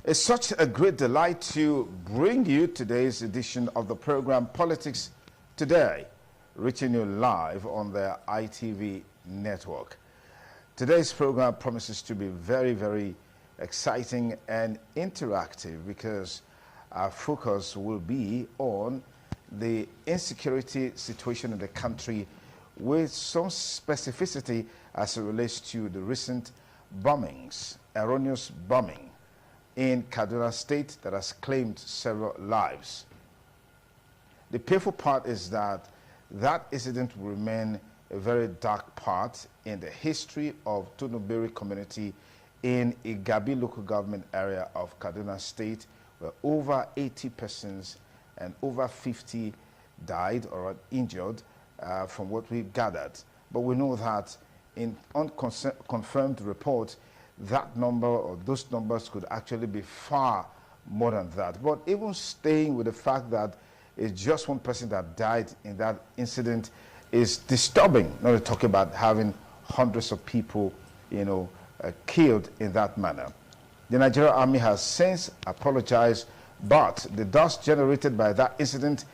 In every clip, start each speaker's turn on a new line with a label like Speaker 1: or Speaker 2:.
Speaker 1: It's such a great delight to bring you today's edition of the program Politics Today, reaching you live on the ITV network. Today's program promises to be very, very exciting and interactive because our focus will be on the insecurity situation in the country with some specificity as it relates to the recent bombings, erroneous bombing in Kaduna State that has claimed several lives. The painful part is that that incident will remain a very dark part in the history of Tunubiri community in Igabi local government area of Kaduna State, where over 80 persons and over 50 died or are injured from what we gathered. But we know that in unconfirmed reports, that number or those numbers could actually be far more than that. But even staying with the fact that it's just one person that died in that incident is disturbing, not to talk about having hundreds of people, killed in that manner. The Nigerian Army has since apologized, but the dust generated by that incident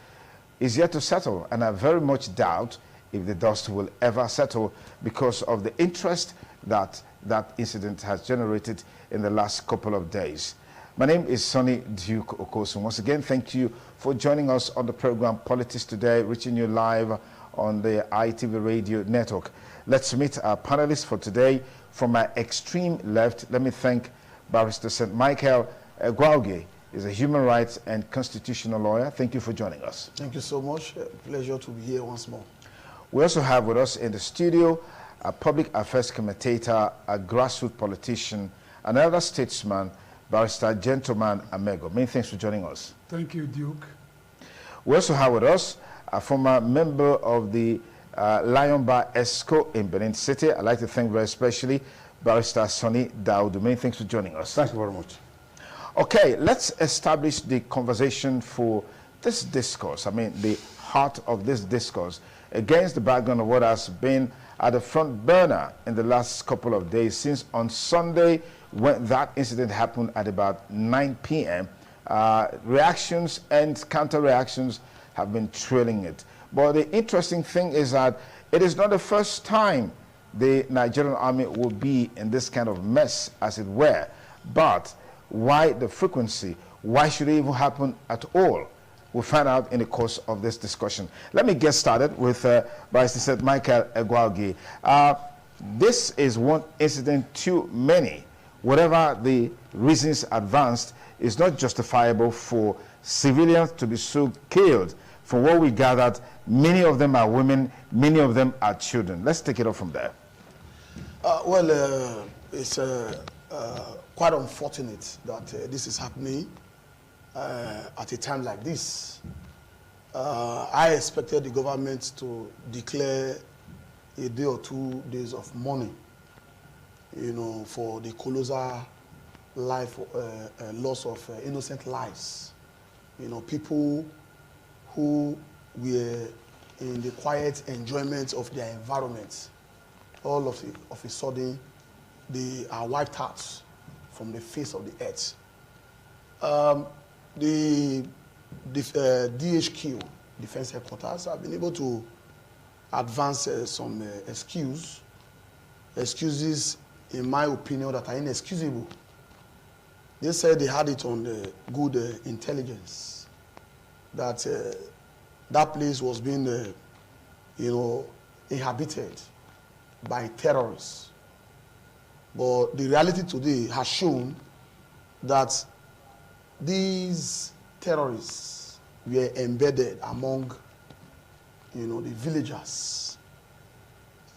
Speaker 1: is yet to settle, and I very much doubt if the dust will ever settle because of the interest that that incident has generated in the last couple of days. My name is Sonny Duke Okosun. Once again, thank you for joining us on the program Politics Today, reaching you live on the ITV radio network. Let's meet our panelists for today. From my extreme left, let me thank Barrister St. Michael Egwauge. He's a human rights and constitutional lawyer. Thank you for joining us.
Speaker 2: Thank you so much. Pleasure to be here once more.
Speaker 1: We also have with us in the studio a public affairs commentator, a grassroots politician, an elder statesman, Barrister Gentleman Amego. Many thanks for joining us.
Speaker 3: Thank you, Duke.
Speaker 1: We also have with us a former member of the Lion Bar ESCO in Benin City. I'd like to thank very especially Barrister Sonny Daudu. Many thanks for joining us.
Speaker 4: Thank you very much.
Speaker 1: Okay, let's establish the conversation for this discourse. I mean, the heart of this discourse against the background of what has been at the front burner in the last couple of days since on Sunday when that incident happened at about 9 p.m. Reactions and counter-reactions have been trailing it. But the interesting thing is that it is not the first time the Nigerian Army will be in this kind of mess, as it were. But why the frequency? Why should it even happen at all? We'll find out in the course of this discussion. Let me get started with Barrister St. Michael Egwauge. This is one incident too many. Whatever the reasons advanced, is not justifiable for civilians to be so killed. From what we gathered, many of them are women, many of them are children. Let's take it up from there.
Speaker 2: It's quite unfortunate that this is happening at a time like this. I expected the government to declare a day or 2 days of mourning, for the colossal loss of innocent lives. People who were in the quiet enjoyment of their environment. All of a sudden, they are wiped out from the face of the earth. The DHQ, Defense Headquarters, have been able to advance some excuses, in my opinion, that are inexcusable. They said they had it on the good intelligence that that place was being, inhabited by terrorists. But the reality today has shown that these terrorists were embedded among, the villagers.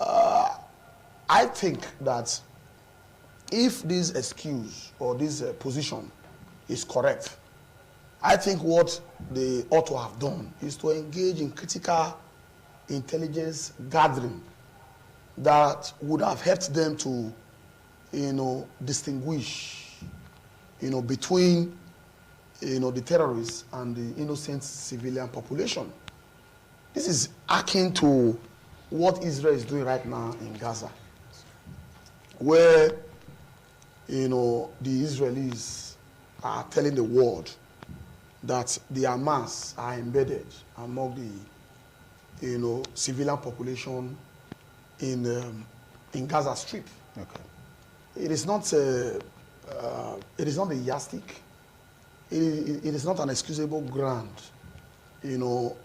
Speaker 2: I think that if this excuse or this position is correct, I think what they ought to have done is to engage in critical intelligence gathering that would have helped them to, distinguish, between, the terrorists and the innocent civilian population. This is akin to what Israel is doing right now in Gaza, where, the Israelis are telling the world that the Hamas are embedded among the, civilian population in Gaza Strip.
Speaker 1: Okay.
Speaker 2: It is not a yardstick. It is not an excusable ground,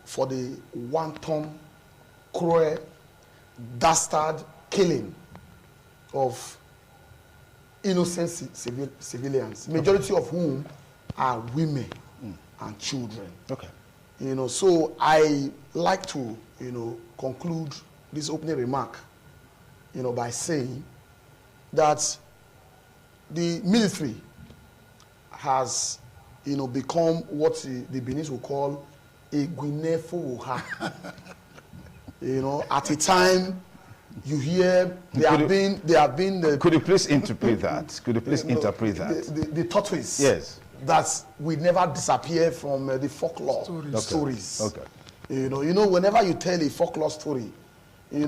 Speaker 2: for the wanton, cruel, dastard killing of innocent civilians, majority of whom are women and children.
Speaker 1: Okay.
Speaker 2: So I like to, conclude this opening remark, by saying that the military has, become what the Benin will call a Guinea-Fuha. At a time you hear they have been the,
Speaker 1: could you please interpret that? Could you please interpret that?
Speaker 2: The tortoise.
Speaker 1: Yes.
Speaker 2: That will never disappear from the folklore stories.
Speaker 1: Okay.
Speaker 2: Whenever you tell a folklore story,
Speaker 1: the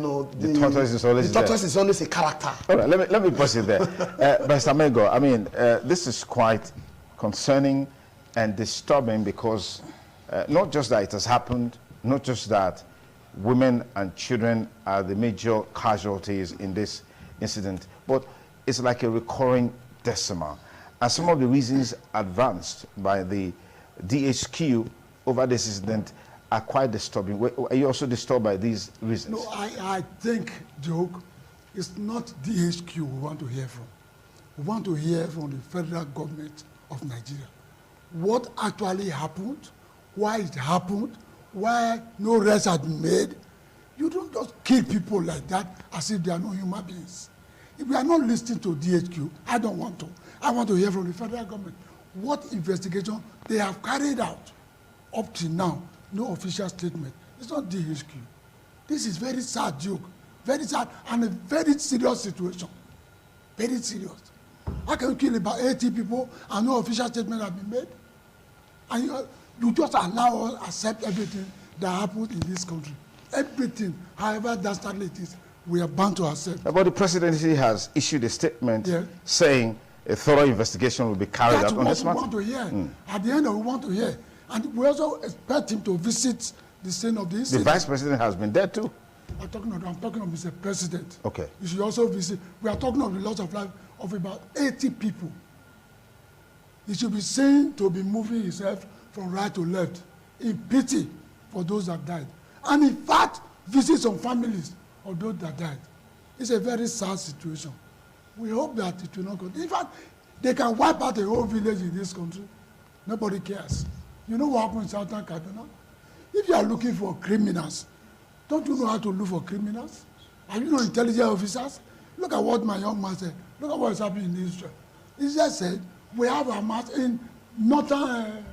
Speaker 1: tortoise is always
Speaker 2: a character.
Speaker 1: All right, let me pause it there. Mr. Mengo, I mean, this is quite concerning and disturbing because not just that it has happened, not just that women and children are the major casualties in this incident, but it's like a recurring decimal. And some of the reasons advanced by the DHQ over this incident are quite disturbing. Are you also disturbed by these reasons?
Speaker 3: No, I think, Joke, it's not DHQ we want to hear from. We want to hear from the federal government of Nigeria. What actually happened, why it happened, why no arrests had been made. You don't just kill people like that as if they are not human beings. If we are not listening to DHQ, I don't want to. I want to hear from the federal government. What investigation they have carried out up to now, no official statement. It's not DHQ. This is very sad, Duke. Very sad and a very serious situation. Very serious. How can you kill about 80 people and no official statement have been made? And you just allow us accept everything that happens in this country. Everything, however dastardly it is, we are bound to accept.
Speaker 1: But the presidency has issued a statement saying a thorough investigation will be carried out on this matter.
Speaker 3: That's what we want to hear. At the end, we want to hear. And we also expect him to visit the scene of the incident.
Speaker 1: The vice president has been there too.
Speaker 3: I'm talking of Mr. President.
Speaker 1: Okay.
Speaker 3: You should also visit. We are talking of the loss of life of about 80 people. He should be seen to be moving himself from right to left in pity for those that died. And in fact, visit some families of those that died. It's a very sad situation. We hope that it will not go. In fact, they can wipe out a whole village in this country. Nobody cares. You know what happened in Southern Kaduna? If you are looking for criminals, don't you know how to look for criminals? Are you not intelligent officers? Look at what my young man said. Look at what is happening in Israel. Israel said, we have a mass in northern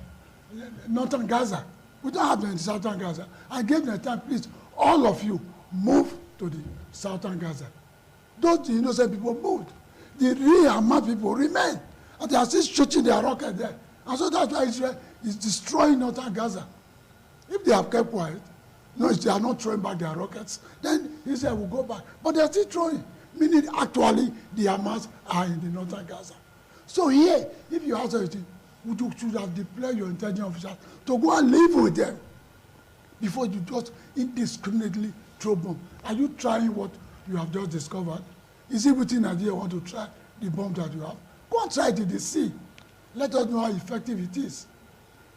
Speaker 3: Gaza. We don't have them in southern Gaza. I gave them time, please, all of you, move to the southern Gaza. Those innocent people moved. The real Hamas people remain. And they are still shooting their rocket there. And so that's why Israel is destroying northern Gaza. If they have kept quiet, if they are not throwing back their rockets, then Israel will go back. But they are still throwing, meaning actually the Hamas are in the northern Gaza. So here, if you ask everything, you should have deployed your intelligence officers to go and live with them before you just indiscriminately throw bombs. Are you trying what you have just discovered? Is it within Nigeria want to try the bomb that you have? Go and try it in the sea. Let us know how effective it is.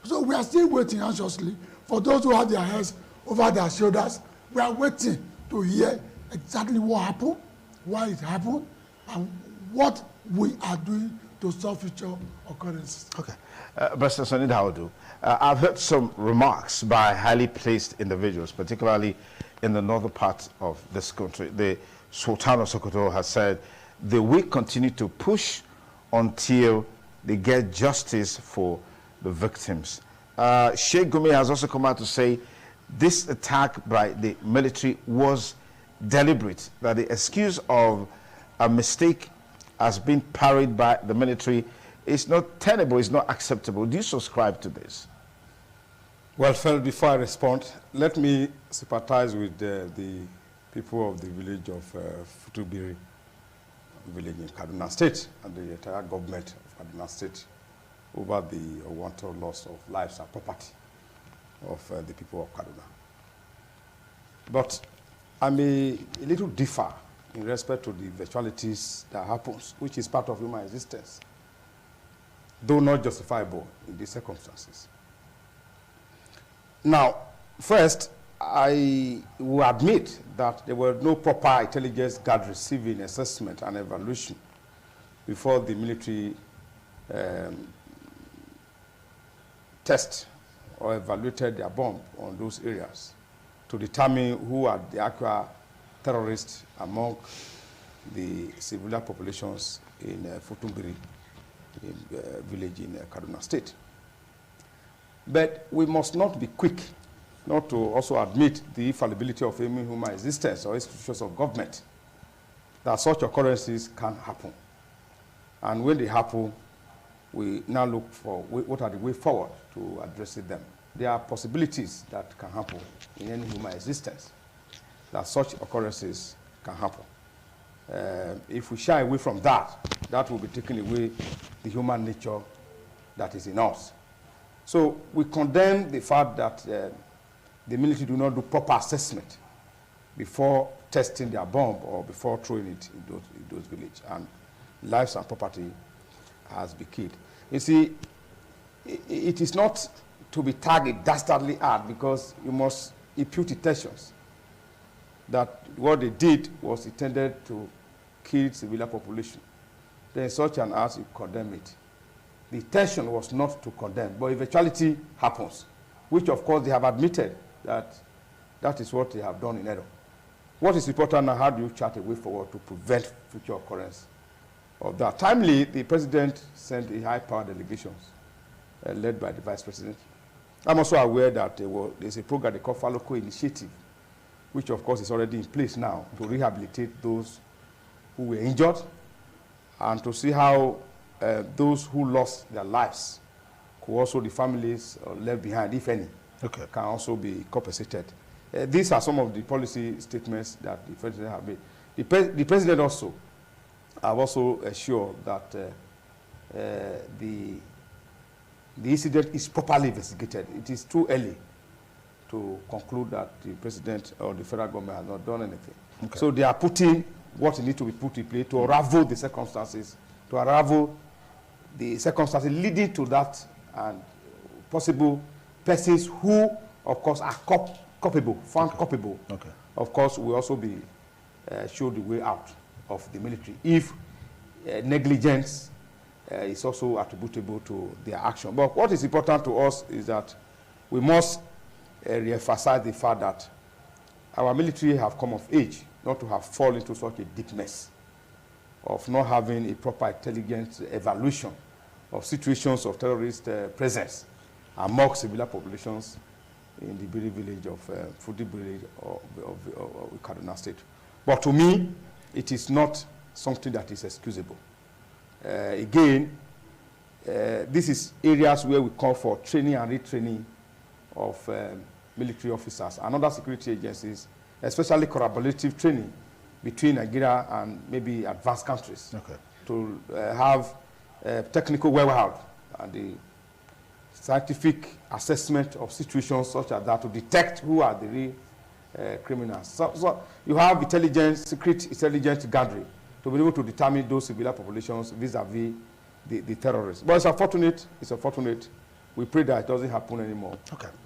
Speaker 3: So we are still waiting anxiously for those who have their heads over their shoulders. We are waiting to hear exactly what happened, why it happened, and what we are doing to stop future occurrences.
Speaker 1: Okay. Mr. Sonny Daudu, I've heard some remarks by highly placed individuals, particularly in the northern part of this country. The Sultan of Sokoto has said they will continue to push until they get justice for the victims. Sheikh Gumi has also come out to say this attack by the military was deliberate, that the excuse of a mistake has been parried by the military is not tenable, is not acceptable. Do you subscribe to this?
Speaker 4: Well, Phil, before I respond, let me sympathize with the people of the village of village in Kaduna State and the entire government of Kaduna State over the unwanted loss of lives and property of the people of Kaduna. But I may a little differ in respect to the virtualities that happens, which is part of human existence, though not justifiable in these circumstances. Now, first, I will admit that there were no proper intelligence guard receiving assessment and evaluation before the military test or evaluated their bomb on those areas to determine who are the actual terrorists among the civilian populations in Futumbiri village in Kaduna State. But we must not be quick not to also admit the infallibility of any human existence or institutions of government, that such occurrences can happen. And when they happen, we now look for what are the way forward to addressing them. There are possibilities that can happen in any human existence, that such occurrences can happen. If we shy away from that, that will be taking away the human nature that is in us. So we condemn the fact that the military do not do proper assessment before testing their bomb or before throwing it in those villages, and lives and property has been killed. You see, it is not to be tagged dastardly hard, because you must impute intentions that what they did was intended to kill civilian population. Then such an act, you condemn it. The intention was not to condemn, but eventuality happens, which of course they have admitted that that is what they have done in error. What is important now, how do you chart a way forward to prevent future occurrence of that? Timely, the president sent a high-power delegation led by the vice president. I'm also aware that there's a program they call Faloko Initiative, which of course is already in place now to rehabilitate those who were injured and to see how those who lost their lives, who also the families left behind, if any, can also be compensated. These are some of the policy statements that the president have made. The president also have also assured that the incident is properly investigated. It is too early to conclude that the president or the federal government has not done anything. So they are putting what needs to be put in place to unravel the circumstances, leading to that, and possible persons who, of course, are culpable, found culpable. Of course, will also be showed the way out of the military if negligence is also attributable to their action. But what is important to us is that we must re-emphasize the fact that our military have come of age not to have fallen into such a deep mess of not having a proper intelligent evaluation of situations of terrorist presence among civilian populations in the Biri village of Fudi village of Kaduna State. But to me, it is not something that is excusable. Again, this is areas where we call for training and retraining of military officers and other security agencies, especially collaborative training between Nigeria and maybe advanced countries, to have technical wherewithal and the scientific assessment of situations such as that to detect who are the real criminals. So you have intelligence, secret intelligence gathering to be able to determine those civilian populations vis-a-vis the terrorists. But it's unfortunate. We pray that it doesn't happen anymore.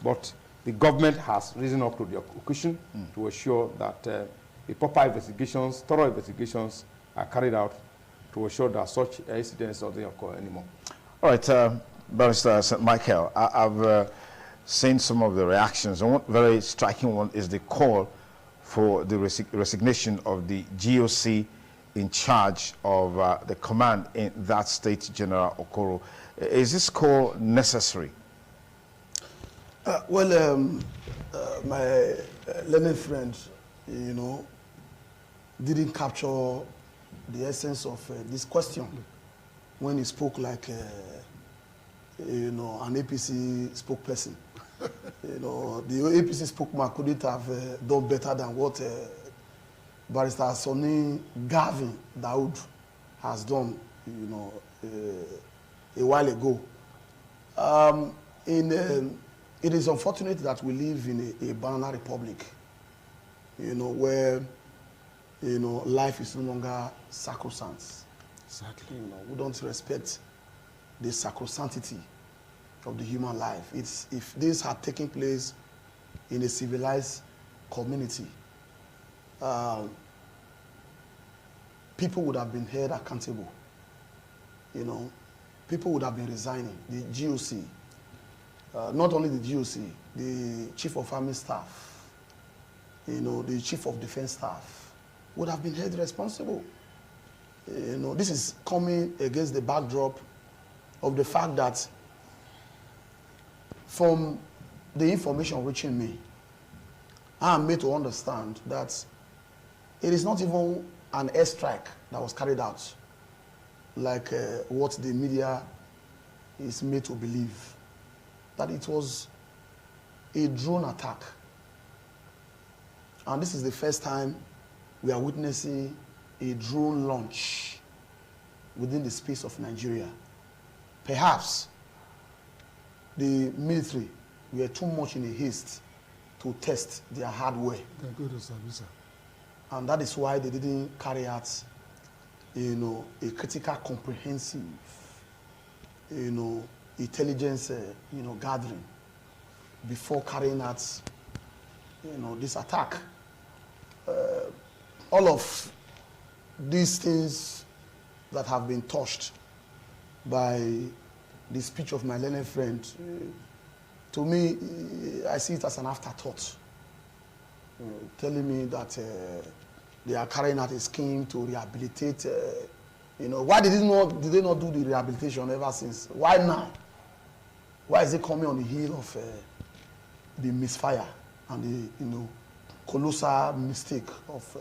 Speaker 4: But the government has risen up to the occasion to ensure that the proper investigations, thorough investigations are carried out to ensure that such incidents don't occur anymore.
Speaker 1: All right, Barrister St. Michael, I've seen some of the reactions, and one very striking one is the call for the resignation of the GOC in charge of the command in that state, General Okoro. Is this call necessary?
Speaker 2: My learned friend, didn't capture the essence of this question when he spoke like, an APC spokesperson. The APC spokesman couldn't have done better than what Barrister Sonny Gavin Daoud has done, a while ago It is unfortunate that we live in a banana republic, where, life is no longer sacrosanct.
Speaker 3: Exactly.
Speaker 2: We don't respect the sacrosanctity of the human life. If this had taken place in a civilized community, people would have been held accountable. People would have been resigning. The GOC, not only the GOC, the Chief of Army Staff, the Chief of Defense Staff would have been held responsible. This is coming against the backdrop of the fact that from the information reaching me, I am made to understand that it is not even an airstrike that was carried out, like what the media is made to believe, that it was a drone attack. And this is the first time we are witnessing a drone launch within the space of Nigeria. Perhaps the military were too much in a haste to test their hardware. And that is why they didn't carry out, a critical, comprehensive, intelligence, gathering before carrying out, this attack. All of these things that have been touched by the speech of my learned friend, to me, I see it as an afterthought, telling me that they are carrying out a scheme to rehabilitate. Why did they not do the rehabilitation ever since? Why now? Why is it coming on the heel of the misfire and the colossal mistake of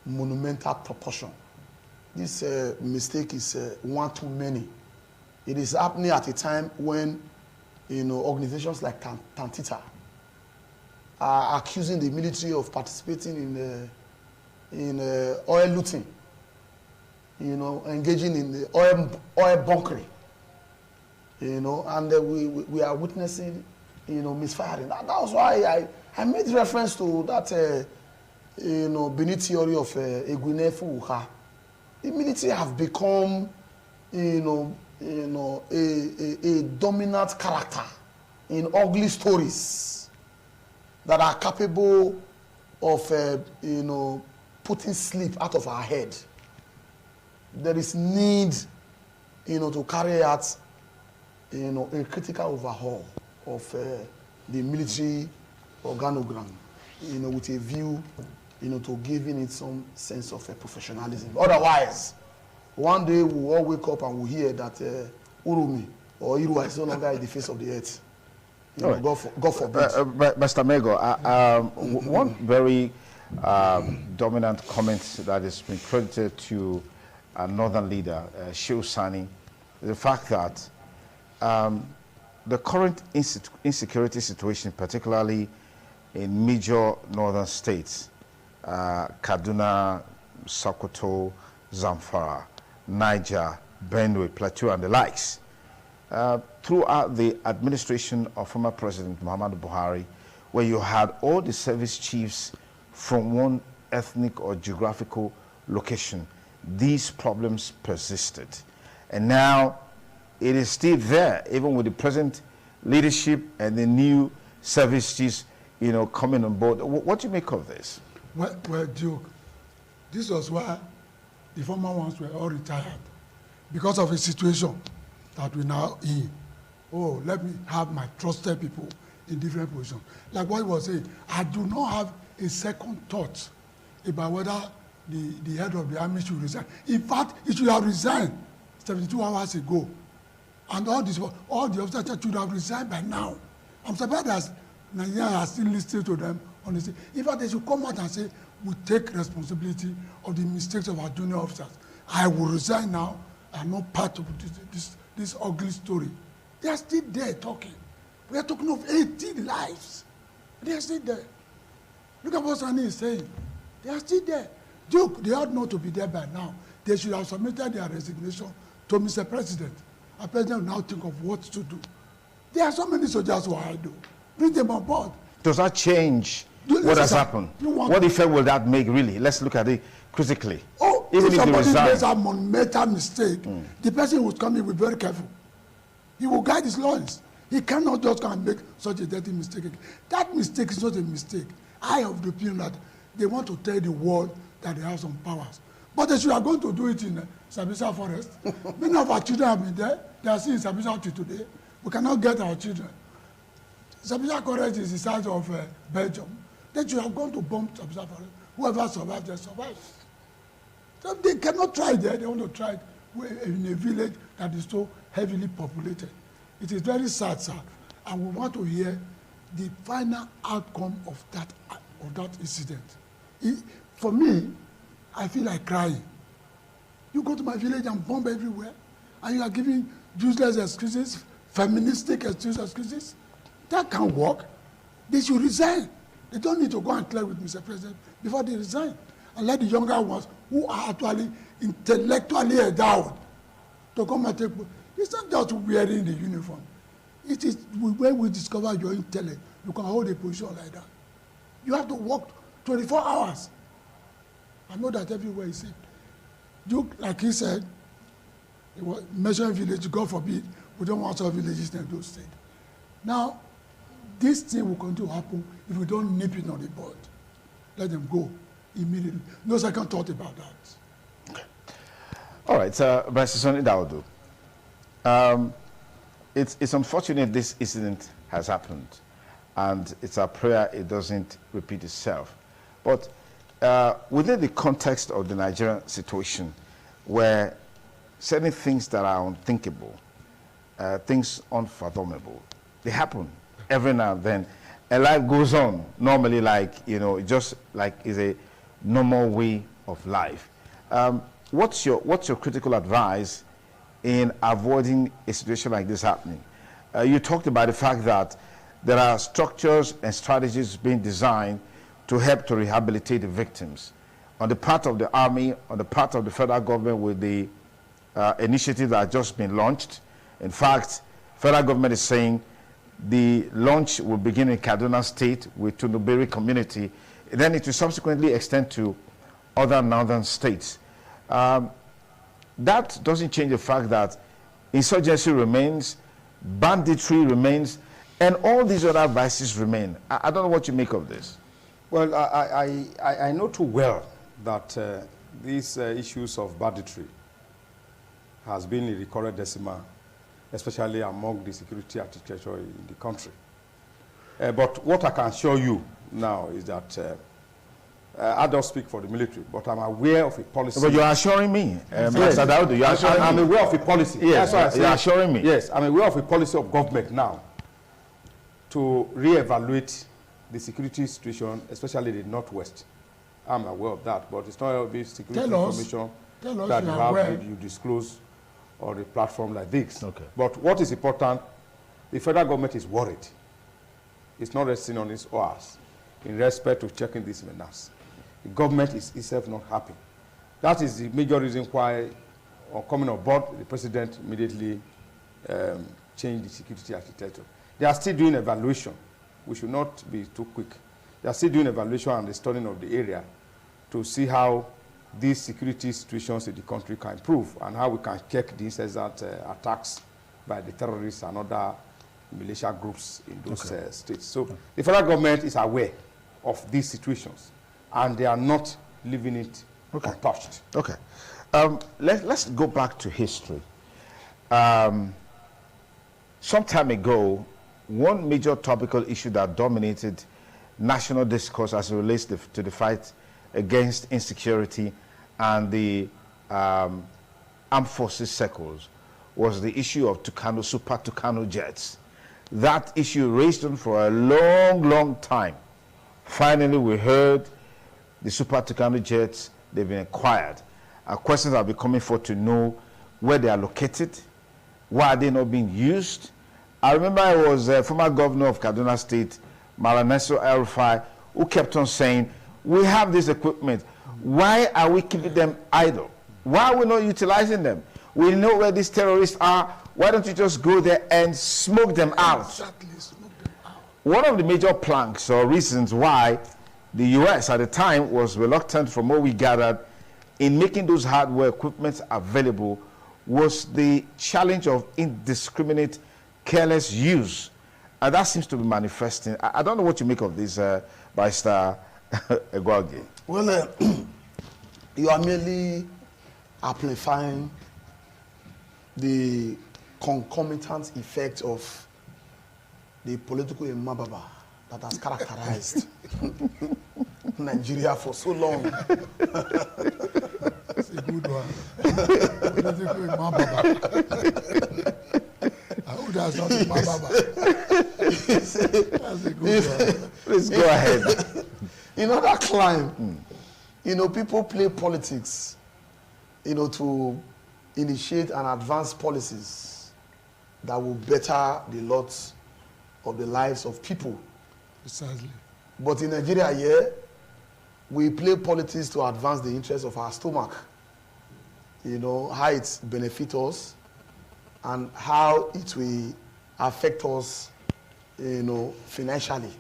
Speaker 2: monumental proportion? This mistake is one too many. It is happening at a time when organizations like Tantita are accusing the military of participating in oil looting, engaging in the oil bunkering, and we are witnessing, misfiring. That was why I made reference to that, Benin theory of Egwene Fuha. The military have become, a dominant character in ugly stories that are capable of, putting sleep out of our head. There is need, to carry out, a critical overhaul of the military organogram, with a view, to giving it some sense of professionalism. Otherwise, one day we'll all wake up and we'll hear that Urumi or Irua is no longer in the face of the earth.
Speaker 1: Right.
Speaker 2: God forbid.
Speaker 1: Mr. Mego, one very dominant comment that has been credited to a northern leader, Shehu Sani, the fact that the current insecurity situation, particularly in major northern states, Kaduna, Sokoto, Zamfara, Niger, Benue, Plateau, and the likes, throughout the administration of former President Muhammadu Buhari, where you had all the service chiefs from one ethnic or geographical location, these problems persisted. And now it is still there, even with the present leadership and the new service chiefs, coming on board. What do you make of this?
Speaker 3: Well, Duke, this was why the former ones were all retired, because of a situation that we now in. Oh, let me have my trusted people in different positions. Like what he was saying, I do not have a second thought about whether the head of the army should resign. In fact, he should have resigned 72 hours ago. And all the officers should have resigned by now. I'm surprised that Nigeria has still listened to them. Honestly. In fact, they should come out and say, we take responsibility of the mistakes of our junior officers. I will resign now. I'm not part of this ugly story. They are still there talking. We are talking of 18 lives. They are still there. Look at what Sani is saying. They are still there. Duke, they ought not to be there by now. They should have submitted their resignation to Mr. President. Our president will now think of what to do. There are so many soldiers who are idle. Bring them on board.
Speaker 1: Does that change what has happened? What effect will that make, really? Let's look at it critically.
Speaker 3: Oh,
Speaker 1: even
Speaker 3: if somebody makes
Speaker 1: resign.
Speaker 3: a monumental mistake, the person who's coming will be very careful. He will guide his lawyers. He cannot just come and make such a dirty mistake. That mistake is not a mistake. I have the opinion that they want to tell the world that they have some powers. But if you are going to do it in Sambisa Forest, many of our children have been there. They are still in Sambisa till today. We cannot get our children. Sambisa Forest is the size of Belgium. Then you are going to bomb Sambisa Forest. Whoever survives, they survive. So they cannot try there. They want to try it in a village that is so heavily populated. It is very sad, sir. And we want to hear the final outcome of that incident. For me, I feel like crying. You go to my village and bomb everywhere, and you are giving useless excuses, feministic excuses. That can't work. They should resign. They don't need to go and clear with Mr. President before they resign. And let the younger ones who are actually intellectually endowed to come and take. It's not just wearing the uniform. It is when we discover your intellect, you can hold a position like that. You have to work 24 hours. I know that everywhere is safe. You, like he said, measuring village, God forbid, we don't want our villages in those states. Now, this thing will continue to happen if we don't nip it on the bud. Let them go immediately. No second thought about that.
Speaker 1: Okay. All right, Vice Sonny Daudu. It's unfortunate this incident has happened, and it's our prayer it doesn't repeat itself. But within the context of the Nigerian situation, where certain things that are unthinkable, things unfathomable, they happen every now and then, and life goes on normally, like, you know, just like is a normal way of life. What's your critical advice in avoiding a situation like this happening? You talked about the fact that there are structures and strategies being designed to help to rehabilitate the victims. On the part of the army, on the part of the federal government, with the initiative that has just been launched. In fact, federal government is saying the launch will begin in Kaduna State with Tunubiri community. Then it will subsequently extend to other northern states. That doesn't change the fact that insurgency remains, banditry remains, and all these other vices remain. I don't know what you make of this.
Speaker 4: Well, I know too well that these issues of banditry has been a recurrent decimal, especially among the security architecture in the country. But what I can assure you now is that I don't speak for the military, but I'm aware of a policy.
Speaker 1: But you're assuring me, Mr. Daudu, you're assuring
Speaker 4: I'm
Speaker 1: me.
Speaker 4: aware of a policy.
Speaker 1: Yes, you're assuring me.
Speaker 4: Yes, I'm aware of a policy of government now to re-evaluate the security situation, especially the Northwest. I'm aware of that, but it's not a security information that you disclose on a platform like this. Okay. But what is important, the federal government is worried. It's not resting on its oars in respect to checking this menace. The government is itself not happy. That is the major reason why, on coming on board, the president immediately changed the security architecture. They are still doing evaluation. We should not be too quick. They are still doing evaluation and the studying of the area to see how these security situations in the country can improve and how we can check the incessant attacks by the terrorists and other militia groups in those states. So the federal government is aware of these situations, and they are not leaving it untouched.
Speaker 1: Okay. Let's go back to history. Some time ago, one major topical issue that dominated national discourse as it relates to the fight against insecurity and the armed forces circles was the issue of Super Tucano jets. That issue raged on for a long, long time. Finally, we heard the Super Tucano jets, they've been acquired. Questions are becoming for to know where they are located, why are they not being used. I remember I was former governor of Kaduna State, Malaneso El-Rufai, who kept on saying, we have this equipment. Why are we keeping them idle? Why are we not utilizing them? We know where these terrorists are. Why don't you just go there and smoke them out?
Speaker 3: Exactly, smoke them out.
Speaker 1: One of the major planks or reasons why the U.S. at the time was reluctant, from what we gathered, in making those hardware equipment available was the challenge of indiscriminate, careless use. And that seems to be manifesting. I don't know what you make of this, Barrister Egwuagi.
Speaker 2: Well, you are merely amplifying the concomitant effect of the political imababa that has characterized Nigeria for so long.
Speaker 3: That's a good one. Political imababa. I hope that's not imababa. That's a good one.
Speaker 1: Please go ahead.
Speaker 2: In order climb, people play politics, to initiate and advance policies that will better the lot of the lives of people.
Speaker 3: Precisely.
Speaker 2: But in Nigeria here, we play politics to advance the interests of our stomach. How it benefits us and how it will affect us, financially.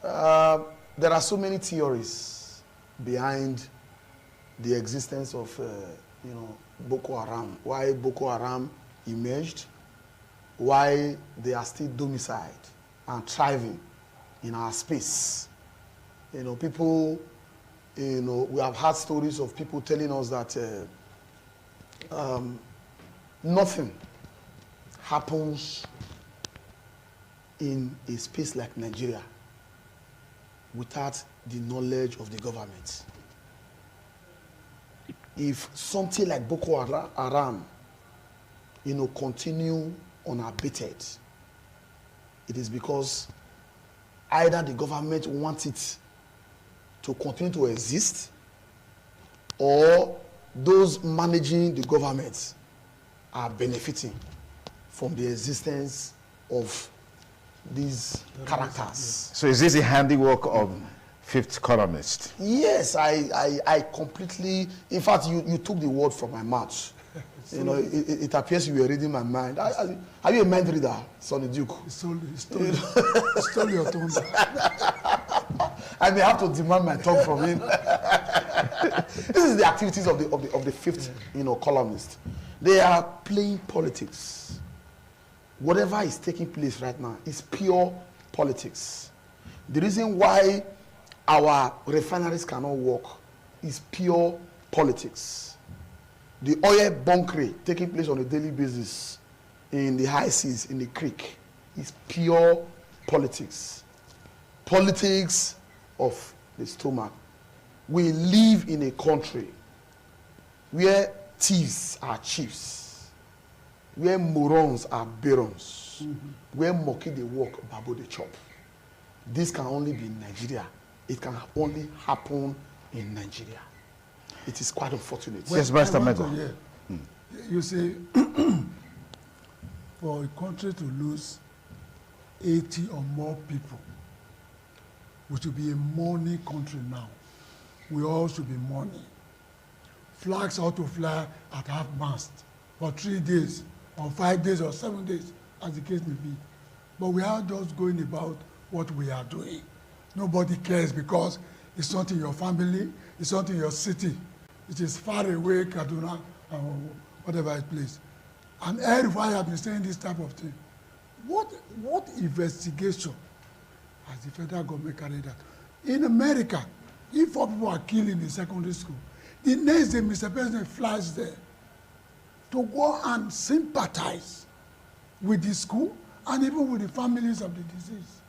Speaker 2: There are so many theories behind the existence of, Boko Haram. Why Boko Haram emerged, why they are still domiciled and thriving in our space. People, we have had stories of people telling us that nothing happens in a space like Nigeria without the knowledge of the government. If something like Boko Haram, continue unabated, it is because either the government wants it to continue to exist, or those managing the government are benefiting from the existence of these characters.
Speaker 1: So is this the handiwork of fifth columnist?
Speaker 2: Yes, I completely, in fact, you took the word from my mouth. It appears you were reading my mind. Are you a mind reader, Sonny Duke?
Speaker 3: Stole your tongue.
Speaker 2: I may have to demand my tongue from him. This is the activities of the fifth, columnist. They are playing politics. Whatever is taking place right now is pure politics. The reason why our refineries cannot work is pure politics. The oil bunkering taking place on a daily basis in the high seas, in the creek, is pure politics. Politics of the stomach. We live in a country where thieves are chiefs, where morons are barons, where monkey they walk, babu they chop. This can only be in Nigeria. It can only happen in Nigeria. It is quite unfortunate.
Speaker 1: Yes, Master Mego.
Speaker 3: You see, for a country to lose 80 or more people, we should be a mourning country now. We all should be mourning. Flags ought to fly at half-mast for 3 days, or 5 days, or 7 days, as the case may be. But we are just going about what we are doing. Nobody cares because it's not in your family, it's not in your city. It is far away, Kaduna, or whatever place. And everybody has been saying this type of thing. What investigation has the federal government carried out? In America, if 4 people are killed in the secondary school, the next day Mr. President flies there to go and sympathize with the school and even with the families of the deceased.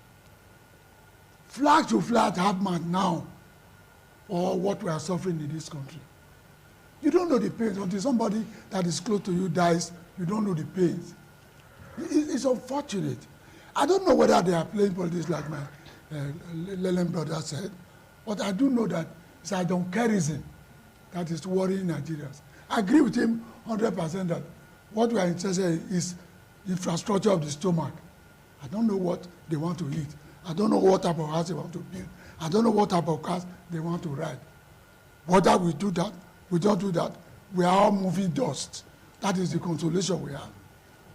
Speaker 3: Flag to fly at half-mast now for what we are suffering in this country. You don't know the pains. Until somebody that is close to you dies, you don't know the pains. It's unfortunate. I don't know whether they are playing politics like my Lelen brother said, but I do know that it's idoncarism that is worrying Nigerians. I agree with him 100% that what we are interested in is infrastructure of the stomach. I don't know what they want to eat. I don't know what type of house they want to build. I don't know what type of cars they want to ride. Whether we do that, we don't do that, we are all moving dust. That is the consolation we have.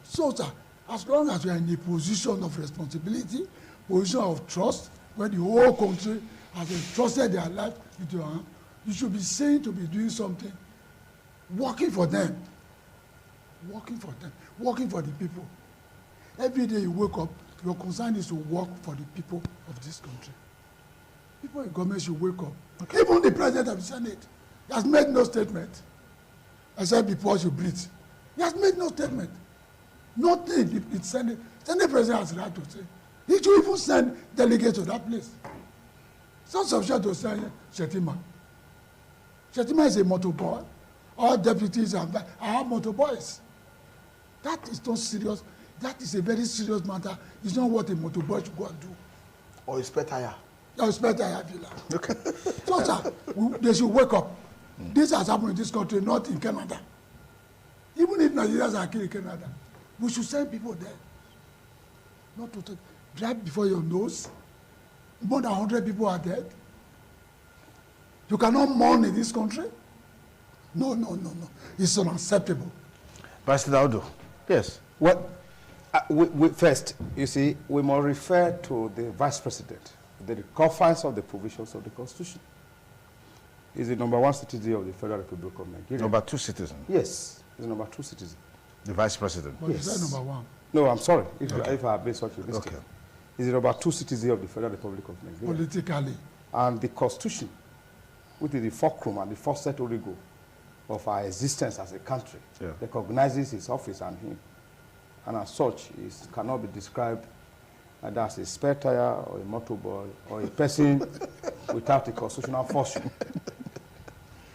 Speaker 3: So, sir, as long as we are in a position of responsibility, position of trust, where the whole country has entrusted their life into your hand, you should be saying to be doing something, working for them, working for the people. Every day you wake up, your concern is to work for the people of this country. People in government should wake up. Okay. Even the president of the Senate has made no statement. I said before you breathe. He has made no statement. Nothing. The Senate president has right to say. He should even send delegates to that place. It's not sufficient to send Shetima. Shetima is a motor boy. All deputies are motor boys. That is not serious. That is a very serious matter. It's not what a motor boy should go and do.
Speaker 2: Or a spare tire.
Speaker 3: Or a spare tire, if you like. Okay. So, sir, they should wake up. This has happened in this country, not in Canada. Even if Nigerians are killed in Canada, we should send people there. Not to take, drive before your nose. More than 100 people are dead. You cannot mourn in this country. No. It's unacceptable.
Speaker 1: Pastor Daudu. Yes.
Speaker 4: Well, first, you see, we must refer to the Vice President, the confines of the provisions of the Constitution. He's the #1 citizen of the Federal Republic of Nigeria.
Speaker 1: #2 citizen?
Speaker 4: Yes, he's the #2 citizen.
Speaker 1: The Vice President?
Speaker 3: But yes. Is that #1?
Speaker 4: No, I'm sorry, if I have been such a mistake. Okay. He's the #2 citizen of the Federal Republic of Nigeria.
Speaker 3: Politically.
Speaker 4: And the Constitution, which is the fulcrum and the first set origo of our existence as a country, recognizes his office and him. And as such, it cannot be described either as a spare tire or a motorboy or a person without a constitutional function.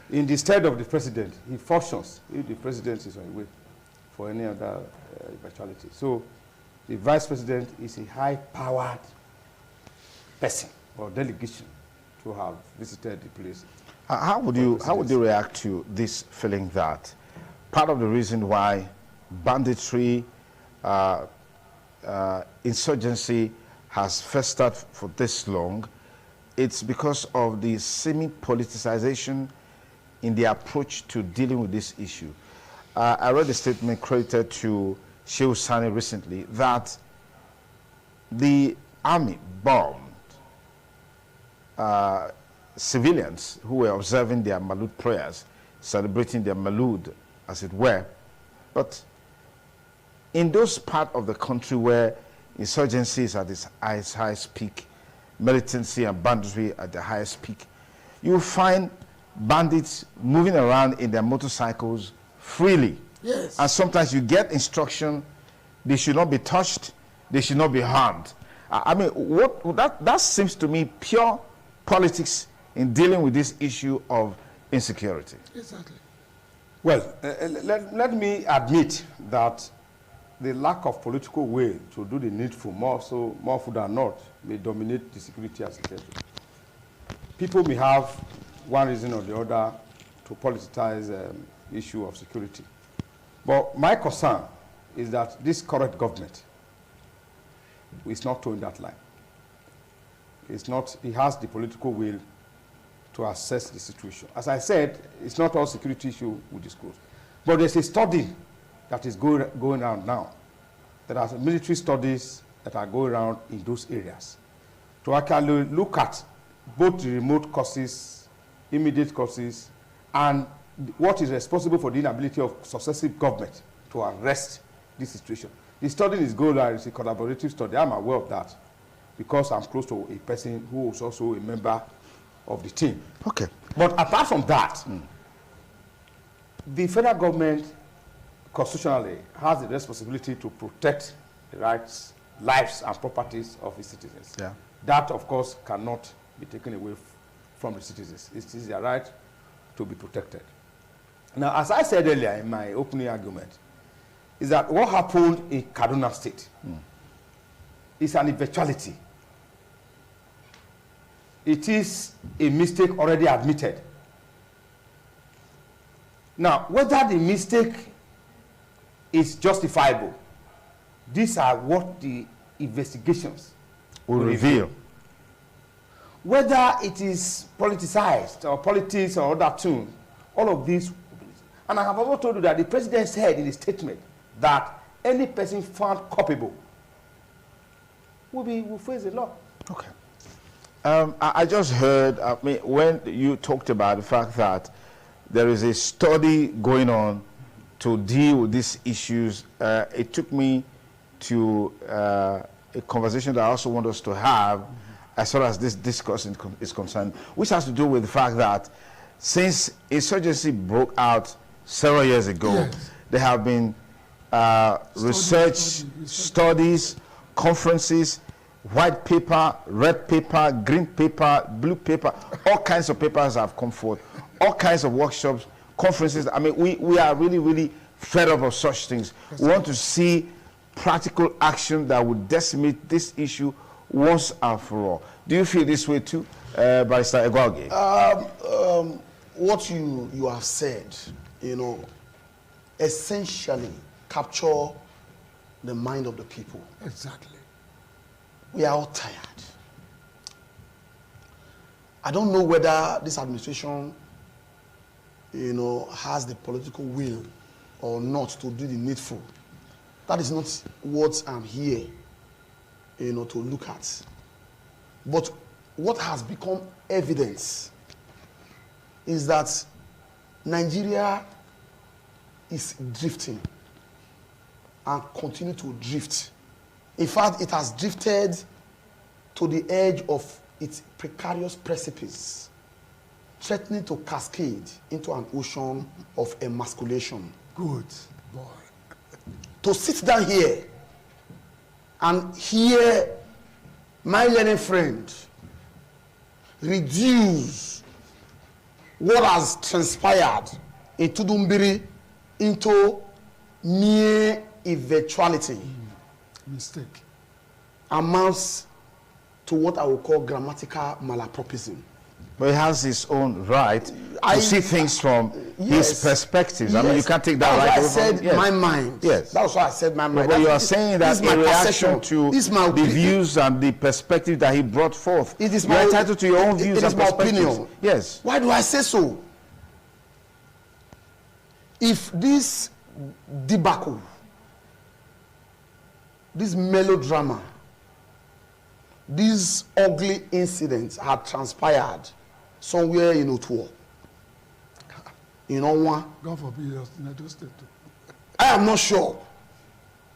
Speaker 4: In the stead of the president, he functions if the president is on the way for any other eventuality. So the vice president is a high-powered person or delegation to have visited the place.
Speaker 1: How would you react to this feeling that part of the reason why banditry, insurgency has festered for this long, it's because of the semi-politicization in the approach to dealing with this issue? I read a statement credited to Shehu Sani recently that the army bombed civilians who were observing their Maulud prayers, celebrating their Maulud, as it were. But in those parts of the country where insurgency is at its highest peak, militancy and banditry at the highest peak, you will find bandits moving around in their motorcycles freely.
Speaker 3: Yes.
Speaker 1: And sometimes you get instruction, they should not be touched, they should not be harmed. I mean, that seems to me pure politics in dealing with this issue of insecurity.
Speaker 3: Exactly.
Speaker 4: Well, let me admit that the lack of political will to do the needful, more food than not, may dominate the security as a country. People may have one reason or the other to politicize issue of security. But my concern is that this current government is not towing that line. It has the political will to assess the situation. As I said, it's not all security issue we disclose. But there's a study that is going around now. There are military studies that are going around in those areas to actually look at both the remote causes, immediate causes, and what is responsible for the inability of successive government to arrest this situation. The study is going on, it's a collaborative study. I'm aware of that because I'm close to a person who is also a member of the team.
Speaker 1: Okay.
Speaker 4: But apart from that, the federal government constitutionally has the responsibility to protect the rights, lives, and properties of its citizens.
Speaker 1: Yeah.
Speaker 4: That, of course, cannot be taken away from the citizens. It is their right to be protected. Now, as I said earlier in my opening argument, is that what happened in Kaduna State is an eventuality. It is a mistake already admitted. Now, whether the mistake is justifiable, these are what the investigations
Speaker 1: will reveal.
Speaker 4: Whether it is politicized or politics or other tune, all of these, And I have also told you that the president said in his statement that any person found culpable will face the law.
Speaker 1: Okay. I just heard, when you talked about the fact that there is a study going on to deal with these issues, it took me to a conversation that I also want us to have as far as this discourse is concerned, which has to do with the fact that since insurgency broke out several years ago,
Speaker 3: yes,
Speaker 1: there have been research, studies, conferences, white paper, red paper, green paper, blue paper, all kinds of papers have come forth, all kinds of workshops, conferences. I mean, we are really, really fed up of such things. We want to see practical action that would decimate this issue once and for all. Do you feel this way too, Barrister Egwuage?
Speaker 2: What you have said, essentially capture the mind of the people.
Speaker 3: Exactly.
Speaker 2: We are all tired. I don't know whether this administration, has the political will or not to do the needful. That is not what I'm here, to look at. But what has become evidence is that Nigeria is drifting and continue to drift. In fact, it has drifted to the edge of its precarious precipice, threatening to cascade into an ocean of emasculation.
Speaker 3: Good boy.
Speaker 2: To sit down here and hear my learned friend reduce what has transpired in Tudumbiri into mere eventuality
Speaker 3: Mistake.
Speaker 2: amounts to what I would call grammatical malapropism.
Speaker 1: But he has his own right to see things from his perspectives. I mean, you can't take that right away from him.
Speaker 2: That's why I said my mind.
Speaker 1: Yes.
Speaker 2: That's why I said my mind.
Speaker 1: But you are saying that in reaction to the views and the perspective that he brought forth,
Speaker 2: it is
Speaker 1: you are entitled to your own views and perspectives.
Speaker 2: Opinion.
Speaker 1: Yes.
Speaker 2: Why do I say so? If this debacle, this melodrama, these ugly incidents had transpired somewhere in Otuo, in Onwa,
Speaker 3: God forbid us in Edo State.
Speaker 2: I am not sure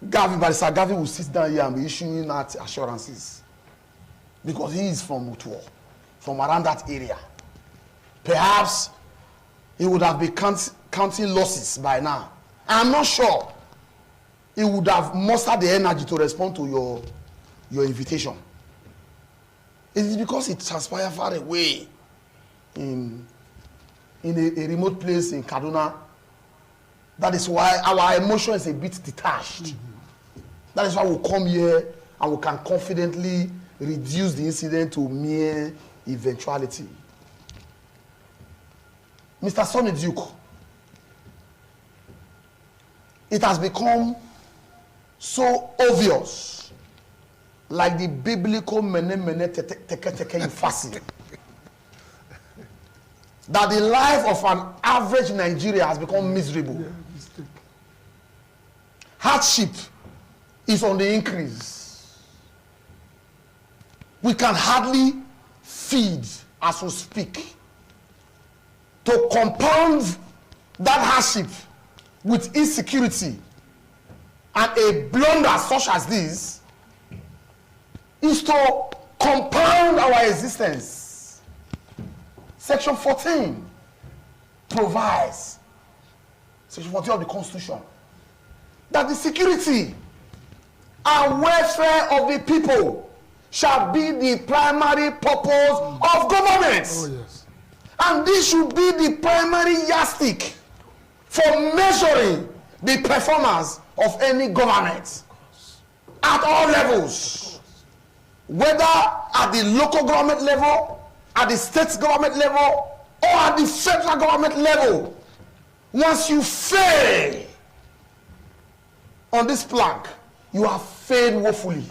Speaker 2: Barrister Gavi will sit down here and be issuing out assurances, because he is from Otuo, from around that area. Perhaps he would have been counting losses by now. I am not sure he would have mustered the energy to respond to your invitation. It is because it transpired far away in a remote place in Kaduna. That is why our emotion is a bit detached. That is why we come here and we can confidently reduce the incident to mere eventuality. Mr. Sonny Duke, it has become so obvious, like the biblical mene teke fasi, that the life of an average Nigeria has become miserable.
Speaker 3: Yeah,
Speaker 2: Hardship is on the increase. We can hardly feed as we speak. To compound that hardship with insecurity and a blunder such as this is to compound our existence. Section 14 provides, Section 14 of the Constitution, that the security and welfare of the people shall be the primary purpose of government.
Speaker 3: Oh, yes.
Speaker 2: And this should be the primary yardstick for measuring the performance of any government at all levels, whether at the local government level, at the state government level, or at the federal government level. Once you fail on this plank, you have failed woefully.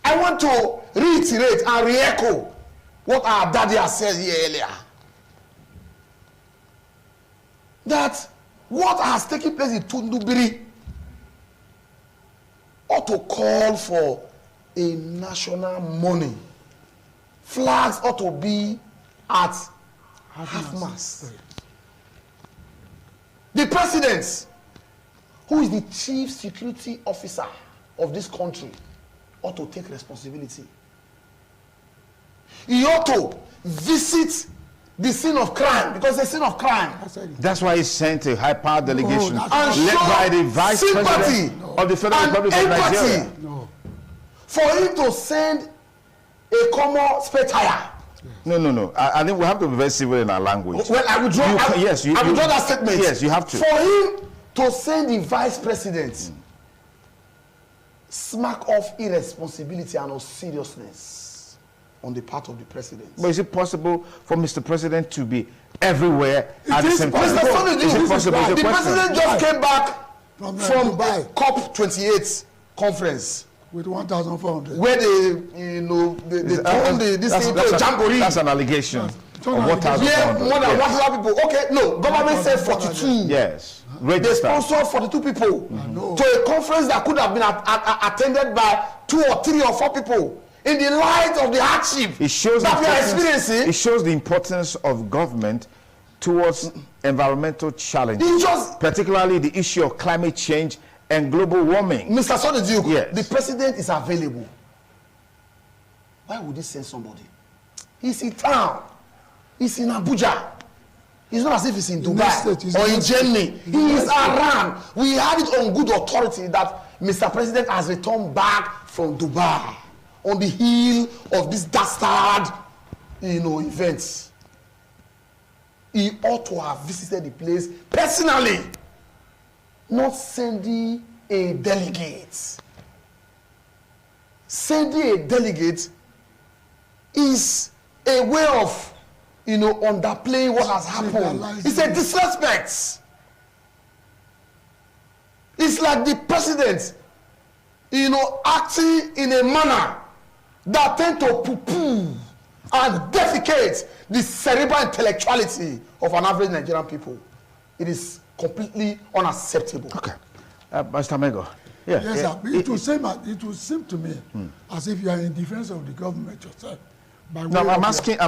Speaker 2: I want to reiterate and re-echo what our daddy has said here earlier. that what has taken place in Tundubiri ought to call for a national mourning. Flags ought to be at half-mast. The president, who is the chief security officer of this country, ought to take responsibility. He ought to visit the scene of crime, because it's a scene of crime.
Speaker 1: That's why he sent a high-powered delegation led
Speaker 2: show
Speaker 1: by the vice president of the Federal Republic of Nigeria.
Speaker 2: For him to send a common spare tire.
Speaker 1: No. I think we have to be very civil in our language.
Speaker 2: Well, I withdraw. I withdraw that statement.
Speaker 1: Yes, you have to.
Speaker 2: For him to send the vice president, smack off irresponsibility and of seriousness on the part of the president.
Speaker 1: But is it possible for Mr. President to be everywhere at the same time?
Speaker 2: Mr. Sonny,
Speaker 1: Is it possible?
Speaker 2: the president just came back from
Speaker 3: Dubai.
Speaker 2: COP28 conference.
Speaker 3: With 1,400.
Speaker 2: Where they turned this thing to a jamboree.
Speaker 1: That's an allegation of 1,400.
Speaker 2: Yeah, more than 1,000 people. Okay, no, government said 42.
Speaker 1: Yes.
Speaker 2: They sponsored 42 people to a conference that could have been attended by 2 or 3 or 4 people. In the light of the hardship that we are experiencing,
Speaker 1: it shows the importance of government towards environmental challenges, particularly the issue of climate change and global warming.
Speaker 2: Mr. Sonny Duke,
Speaker 1: yes.
Speaker 2: The president is available. Why would he send somebody? He's in town. He's in Abuja. It's not as if he's in Dubai or in Germany. He is around. We had it on good authority that Mr. President has returned back from Dubai on the heel of this dastard, events. He ought to have visited the place personally, not sending a delegate. Sending a delegate is a way of, underplaying what has happened. It's a disrespect. It's like the president, acting in a manner that tend to poo-poo and defecate the cerebral intellectuality of an average Nigerian people. It is completely unacceptable.
Speaker 1: Okay. Mr. Mego. Yeah.
Speaker 3: Yes, sir. It will seem to me as if you are in defense of the government yourself.
Speaker 1: No, I'm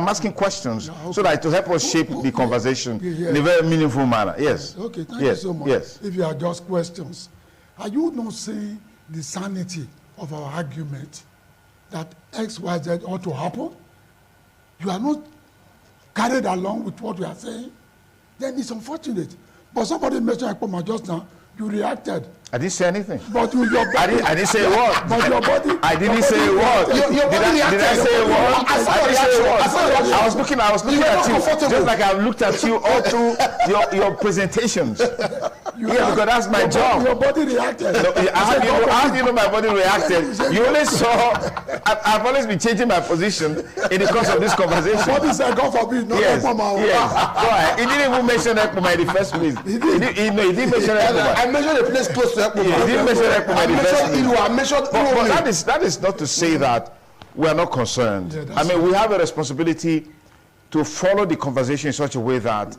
Speaker 1: asking questions so that to help us shape the conversation in a very meaningful manner. Yes.
Speaker 3: Okay, thank you so much.
Speaker 1: Yes.
Speaker 3: If you are just questions, are you not saying the sanity of our argument that X, Y, Z ought to happen? You are not carried along with what we are saying? Then it's unfortunate. But somebody mentioned Ekpoma just now, you reacted.
Speaker 1: I didn't say anything.
Speaker 3: But with your body,
Speaker 1: I didn't say a word.
Speaker 3: But your body.
Speaker 1: I didn't say a word.
Speaker 2: Did I say a word?
Speaker 1: I was looking at you, just like I've looked at you all through your presentations. Because that's my job.
Speaker 3: Your body reacted.
Speaker 1: No, how do you know my body reacted? You only saw. I've always been changing my position in the course of this conversation.
Speaker 3: Body said, God forbid, not Ekpoma.
Speaker 1: Yes. He didn't even mention Ekpoma in the first place. He didn't mention Ekpoma.
Speaker 2: I mentioned a place close to Ekpoma.
Speaker 1: He didn't mention Ekpoma in the first place.
Speaker 2: I mentioned
Speaker 1: but that is not to say that we are not concerned. We have a responsibility to follow the conversation in such a way that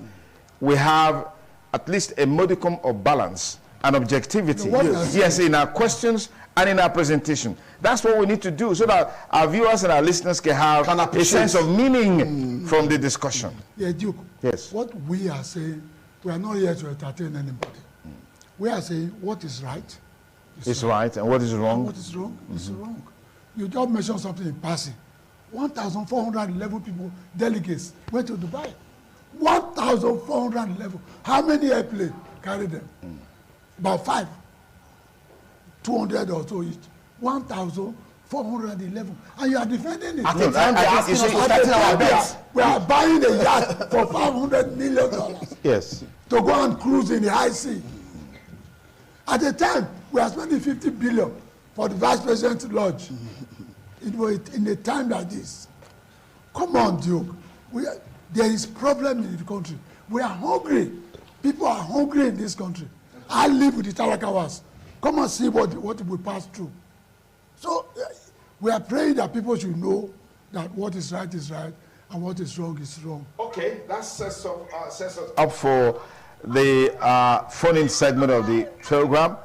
Speaker 1: we have at least a modicum of balance and objectivity, yes, in our questions and in our presentation. That's what we need to do so that our viewers and our listeners can have a sense of meaning from the discussion.
Speaker 3: Yeah, Duke.
Speaker 1: Yes.
Speaker 3: What we are saying, we are not here to entertain anybody. We are saying what is right.
Speaker 1: Is right, and what is wrong?
Speaker 3: And what is wrong is wrong. You just mentioned something in passing. 1,411 people, delegates, went to Dubai. 1,411. How many airplanes carried them? About 5. 200 or so each. 1,411. And you are defending it.
Speaker 2: At the time they asking us to start our bets.
Speaker 3: We are buying a yacht for $500 million.
Speaker 1: Yes.
Speaker 3: To go and cruise in the high sea. At the time, we are spending 50 billion for the vice president's lodge. In a time like this. Come on, Duke. There is problem in the country. We are hungry. People are hungry in this country. I live with the Talakawas. Come and see what we pass through. So we are praying that people should know that what is right and what is wrong is wrong.
Speaker 1: Okay, that sets us up for the phone-in segment of the program.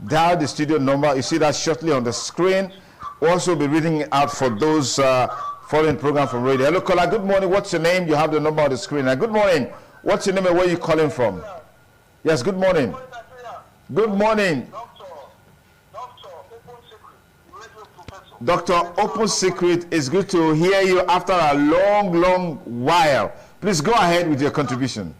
Speaker 1: Dial the studio number. You see that shortly on the screen. We'll also be reading it out for those following the program from radio. Hello, caller. Good morning. What's your name? You have the number on the screen. And good morning. What's your name and where are you calling from? Yes, good morning. Good morning. Dr. Open Secret, it's good to hear you after a long while. Please go ahead with your contribution.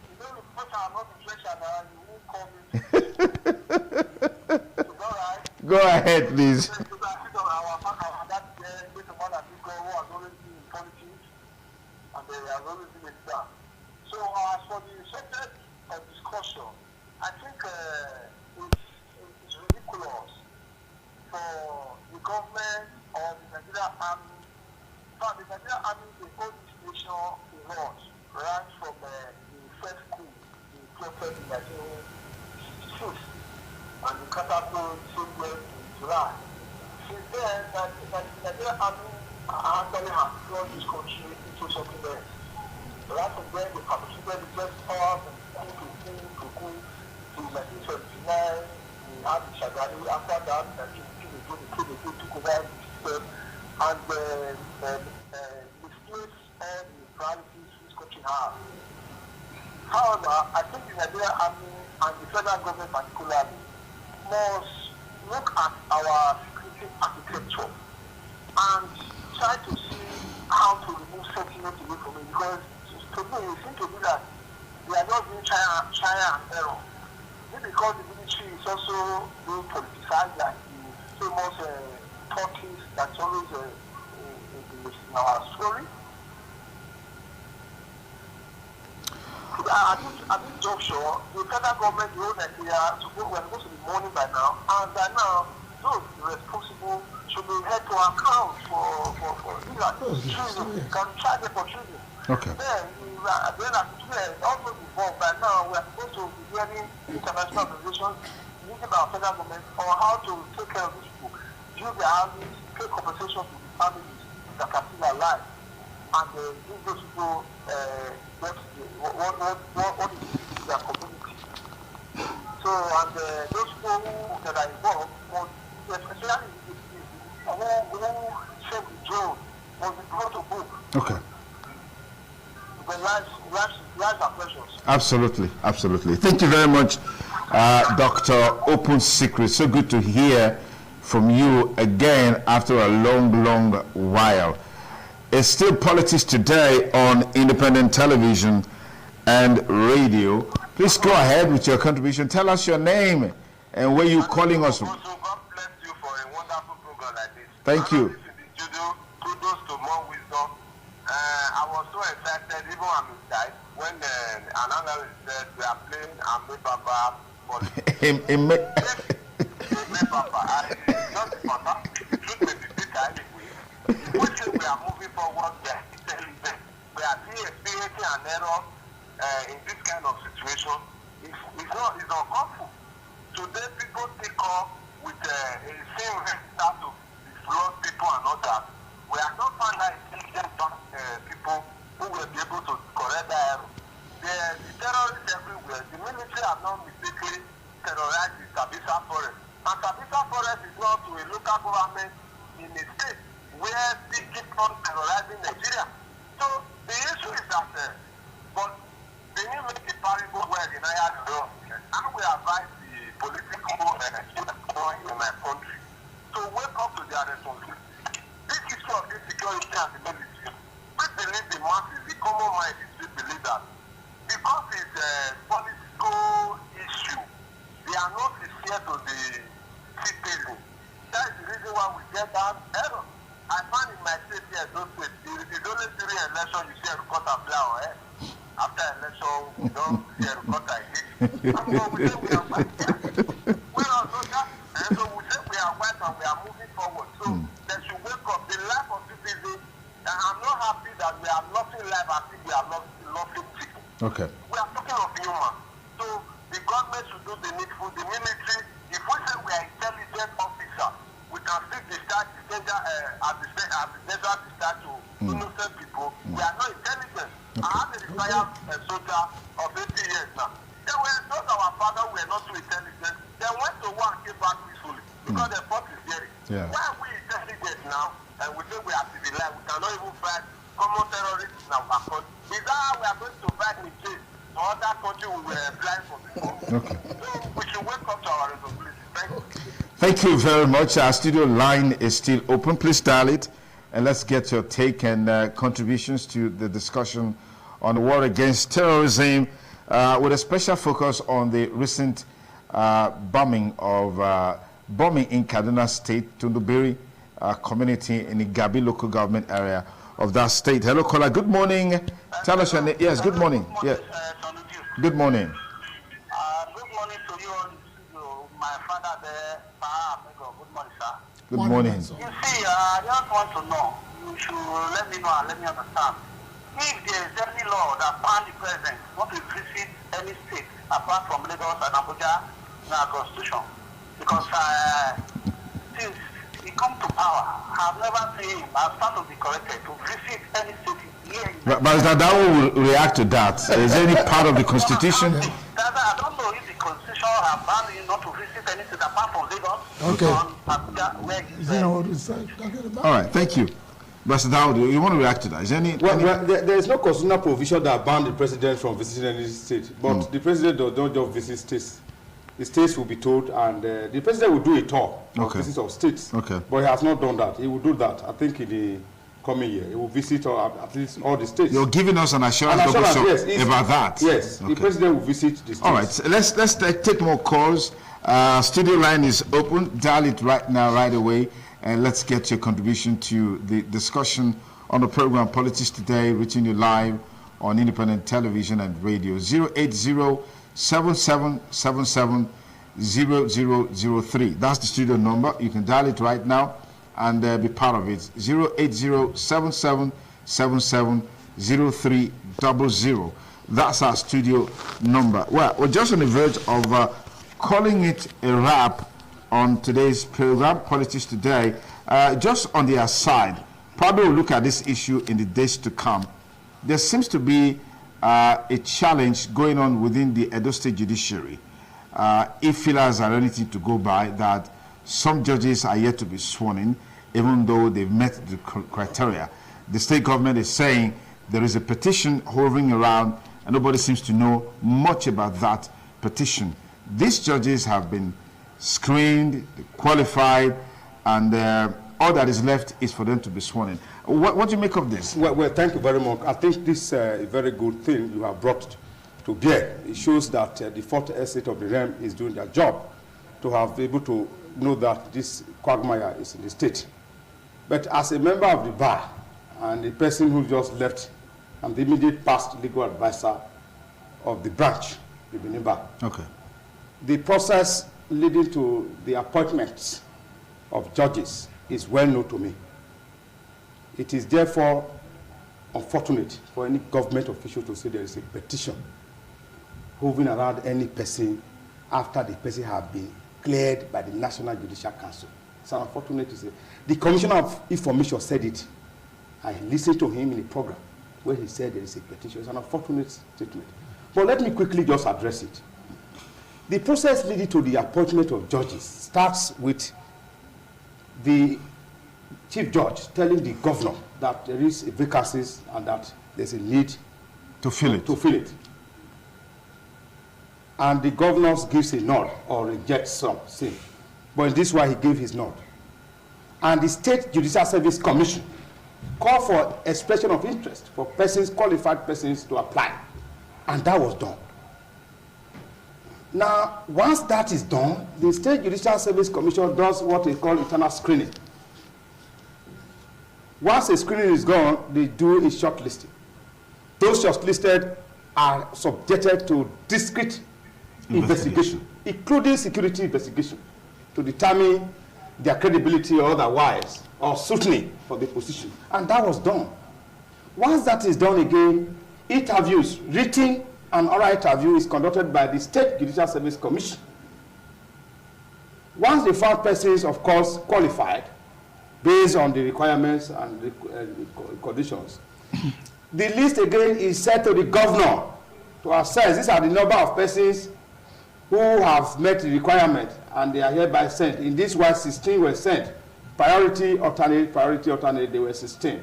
Speaker 1: Go ahead, please.
Speaker 5: So as for the subject of discussion, I think it's ridiculous for the government or the Nigerian Army. But the Nigerian Army, they hold this nation in laws right from the first coup, the prophet in 1966, and the catapult in July. Since then, the Nigerian Army actually has brought this country into something else. Right from there, they participated in just power from coup to 1979. We had the Shagari. After that, they took over the system and misplaced all the priorities this country has. However, I think the Nigerian Army and the federal government particularly must look at our security architecture and try to see how to remove sentiment away from it, because to me it seems to be that they are not doing trial and error. Maybe because the military is also being politicized, like the famous Turkeys that's always in our story. At this juncture, the federal government, the whole Nigeria, we're supposed to be mourning by now, and by now, those responsible should be held to account for treason. Can charge them for treason.
Speaker 1: Okay.
Speaker 5: Then, at the end of the day, also involved by now, we are supposed to be hearing international organizations using our federal government on how to take care of these people, give their houses, pay compensation to the families that are still alive, and give those people what is their community. So, and those people that are involved, especially who save the drone, must be brought to book.
Speaker 1: Okay.
Speaker 5: The lives are precious.
Speaker 1: Absolutely. Thank you very much, Dr. Open Secret. So good to hear from you again after a long while. It's still politics today on independent television and radio. Please go ahead with your contribution. Tell us your name and where you're calling us from.
Speaker 5: God bless you for a wonderful program like this.
Speaker 1: Thank you.
Speaker 5: Kudos to more wisdom. I was so excited, even I'm inside, when an analyst said we are playing Papa for Papa. Not Papa. The truth may be bitter anyway. We say we are moving forward, we are intelligent. We are still experiencing an error in this kind of situation. It's not harmful. Today people take off with a same start to flood people and all that. We are not found that intelligent people who will be able to correct that error. The terrorists everywhere, the military have not mistakenly terrorized the Sabisa forest. And Sabisa forest is not to a local government in a state where they keep on terrorizing Nigeria. So the issue is that, but they need to make a parable where the Naya law. And we advise the political in my country to wake up to their responsibility. This issue of insecurity and the military, we believe the masses, the common mind is believe that because it's a political issue, they are not sincere to the citizen. That is the reason why we get that error. I find in my state here, those states, it's only during election you see a reporter flower. After election, we don't see a reporter again. And so we say we are white. We don't know that. And so we say we are white and we are moving forward. So they should wake up. The life of citizens, and I'm not happy that we are losing life. I think we are losing people.
Speaker 1: Okay.
Speaker 5: We are talking of human. So the government should do the needful. The military, if we say we are intelligent officers, we can still discharge the desert discharge to innocent people. We are not intelligent. I have a retired soldier of 80 years now. those our fathers were not too intelligent. They went to war and came back peacefully because they fought is daring.
Speaker 1: Yeah.
Speaker 5: Why are we intelligent now and we think we are civilized? We cannot even fight common terrorists in our country. Is that how we are going to fight in jail? No other country we were blind for before.
Speaker 1: Okay.
Speaker 5: So we should wake up to our responsibility. Thank you.
Speaker 1: Thank you very much. Our studio line is still open. Please dial it and let's get your take and contributions to the discussion on the war against terrorism with a special focus on the recent bombing in Kaduna State, Tundubiri community in the Gabi local government area of that state. Hello, caller. Good morning. Tell us your name. Yes, good morning. Yeah. Good morning.
Speaker 5: Good morning to you, my father there. Good morning, sir.
Speaker 1: Good morning.
Speaker 3: Sir.
Speaker 5: You see, I just want to know. You should let me know and let me understand. If there is any law that ban the president not to visit any state apart from Lagos and Abuja in our constitution, because since he come to power, I've never seen him. I've started to be corrected to visit any state here.
Speaker 1: But that will react to that. Is there any part of the constitution?
Speaker 5: I don't know if the constitution has banned him not to visit any state apart from Lagos.
Speaker 3: Okay.
Speaker 5: Abuja, where
Speaker 3: Is that what we said?
Speaker 1: All right, thank you. Mr. Dawood, you want to react to that? Is there any...
Speaker 4: Well, there is no constitutional provision that bans the president from visiting any state. But the president does not just visit states. The states will be told, and the president will do a tour of visits of states.
Speaker 1: Okay.
Speaker 4: But he has not done that. He will do that, I think, in the coming year. He will visit at least all the states.
Speaker 1: You're giving us an assurance,
Speaker 4: yes,
Speaker 1: about that?
Speaker 4: Yes, okay. The president will visit the states.
Speaker 1: All right, so let's take more calls. Studio line is open. Dial it right now, right away, and let's get your contribution to the discussion on the program Politics Today, reaching you live on independent television and radio. 080-7777-0003. That's the studio number. You can dial it right now and be part of it. 080-7777-0300. That's our studio number. Well, we're just on the verge of calling it a wrap on today's program, Politics Today. Just on the aside, probably we'll look at this issue in the days to come. There seems to be a challenge going on within the Edo State Judiciary. If fillers are anything to go by, that some judges are yet to be sworn in, even though they've met the criteria. The state government is saying there is a petition hovering around, and nobody seems to know much about that petition. These judges have been screened, qualified, and all that is left is for them to be sworn in. What do you make of this?
Speaker 4: Well, thank you very much. I think this is a very good thing you have brought to bear. It shows that the fourth estate of the realm is doing their job to have been able to know that this quagmire is in the state. But as a member of the bar and the person who just left, I'm the immediate past legal advisor of the branch, the Benin Bar.
Speaker 1: Okay.
Speaker 4: The process leading to the appointments of judges is well known to me. It is therefore unfortunate for any government official to say there is a petition hovering around any person after the person has been cleared by the National Judicial Council. It's unfortunate to say. The Commissioner of Information said it. I listened to him in a program where he said there is a petition. It's an unfortunate statement. But let me quickly just address it. The process leading to the appointment of judges starts with the chief judge telling the governor that there is vacancies and that there's a need
Speaker 1: to fill it.
Speaker 4: And the governor gives a nod or rejects something. But in this way, he gave his nod. And the State Judicial Service Commission called for expression of interest for persons, qualified persons, to apply. And that was done. Now, once that is done, the State Judicial Service Commission does what is called internal screening. Once a screening is gone, they do a shortlisting. Those shortlisted are subjected to discrete investigation, including security investigation, to determine their credibility or otherwise, or scrutiny for the position. And that was done. Once that is done again, interviews, written and oral interview is conducted by the State Judicial Service Commission. Once the found persons, of course, qualified, based on the requirements and the conditions, the list again is sent to the governor to assess. These are the number of persons who have met the requirement and they are hereby sent. In this one, 16 were sent. Priority, alternate, they were 16.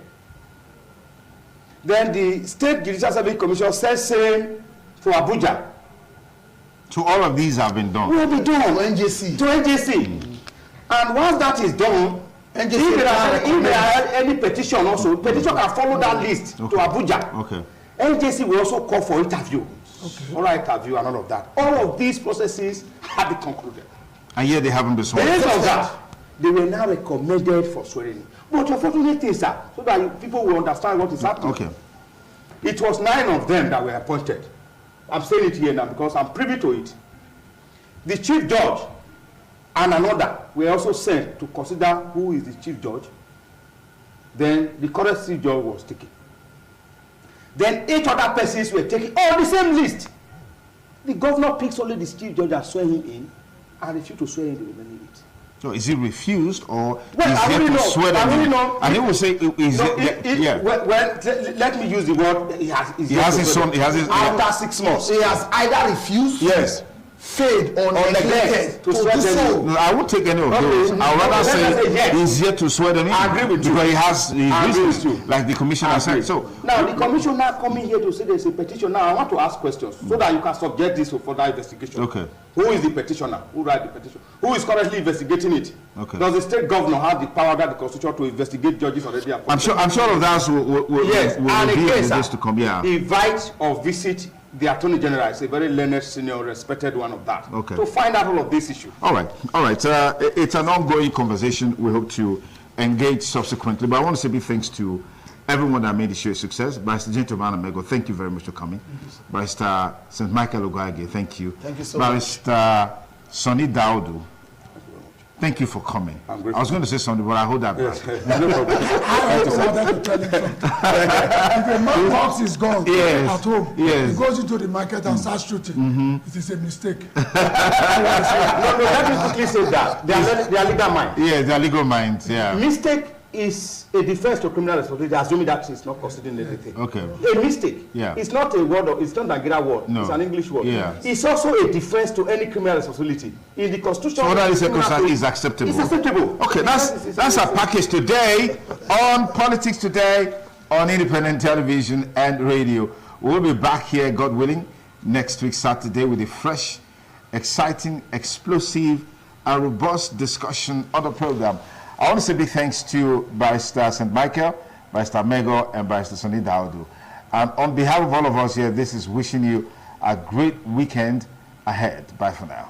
Speaker 4: Then the State Judicial Service Commission says same to Abuja.
Speaker 1: So all of these have been done?
Speaker 4: Will be done.
Speaker 2: To NJC.
Speaker 4: To NJC. And once that is done, if there are any petition also, petition can follow that list to Abuja.
Speaker 1: Okay.
Speaker 4: NJC will also call for interview. Okay. All right, interview and all of that. All of these processes have been concluded.
Speaker 1: And yet they haven't been sworn.
Speaker 4: Based on that, they were now recommended for swearing. But unfortunately, sir, so that people will understand what is happening.
Speaker 1: Okay.
Speaker 4: It was 9 of them that were appointed. I'm saying it here now because I'm privy to it. The chief judge and another were also sent to consider who is the chief judge. Then the current chief judge was taken. Then 8 other persons were taken on the same list. The governor picks only the chief judge and swear him in and refused to swear in the remaining 8.
Speaker 1: So is he refused or
Speaker 4: well,
Speaker 1: is he to swear them in? And he will say,
Speaker 4: let me use the word, he has his son, after 6 months.
Speaker 2: He has either refused,
Speaker 4: yes,
Speaker 2: failed or neglected to swear them in.
Speaker 1: No, I won't take any of those. I would rather say he's here to swear them in.
Speaker 4: I agree with you.
Speaker 1: Because he has his reasons, like the commissioner said. So
Speaker 4: now the commissioner coming here to say there's a petition. Now I want to ask questions so that you can subject this to further investigation.
Speaker 1: Okay.
Speaker 4: Who is the petitioner? Who wrote the petition? Who is currently investigating it?
Speaker 1: Okay.
Speaker 4: Does the state governor have the power that the constitution to investigate judges already appointed?
Speaker 1: I'm sure of that will
Speaker 4: yes, and again,
Speaker 1: this to come. Yeah.
Speaker 4: Invite or visit the Attorney General. Is a very learned, senior, respected one of that.
Speaker 1: Okay.
Speaker 4: To find out all of these issues.
Speaker 1: All right. It's an ongoing conversation. We hope to engage subsequently. But I want to say big thanks to everyone that made the show a success. Barrister Gentleman Amego, thank you very much for coming. Barrister St. Michael Oguage, thank you.
Speaker 2: Thank you so much.
Speaker 1: Barrister Sonny Daudu, thank you for coming. I was going to say something, but I hold that back.
Speaker 4: No problem.
Speaker 3: I also wanted to tell you something. If a man box is gone at home, he goes into the market and starts shooting. It is a mistake.
Speaker 4: No, let me quickly say that. They are legal minds.
Speaker 1: Yeah, they are legal minds, yeah.
Speaker 4: Mistake is a defense to criminal responsibility, assuming that it's not considering anything.
Speaker 1: Okay.
Speaker 4: A mistake.
Speaker 1: Yeah.
Speaker 4: It's not a word, it's not a Nigeria word.
Speaker 1: No.
Speaker 4: It's an English word.
Speaker 1: Yeah.
Speaker 4: It's also a defense to any criminal responsibility. In the Constitution,
Speaker 1: So that is acceptable.
Speaker 4: It's acceptable.
Speaker 1: Okay, that's our package today on Politics Today on Independent Television and Radio. We'll be back here, God willing, next week Saturday with a fresh, exciting, explosive, and robust discussion on the program. I want to say big thanks to Barrister St. Michael, Barrister Mego, and Barrister Sonny Daudu. And on behalf of all of us here, this is wishing you a great weekend ahead. Bye for now.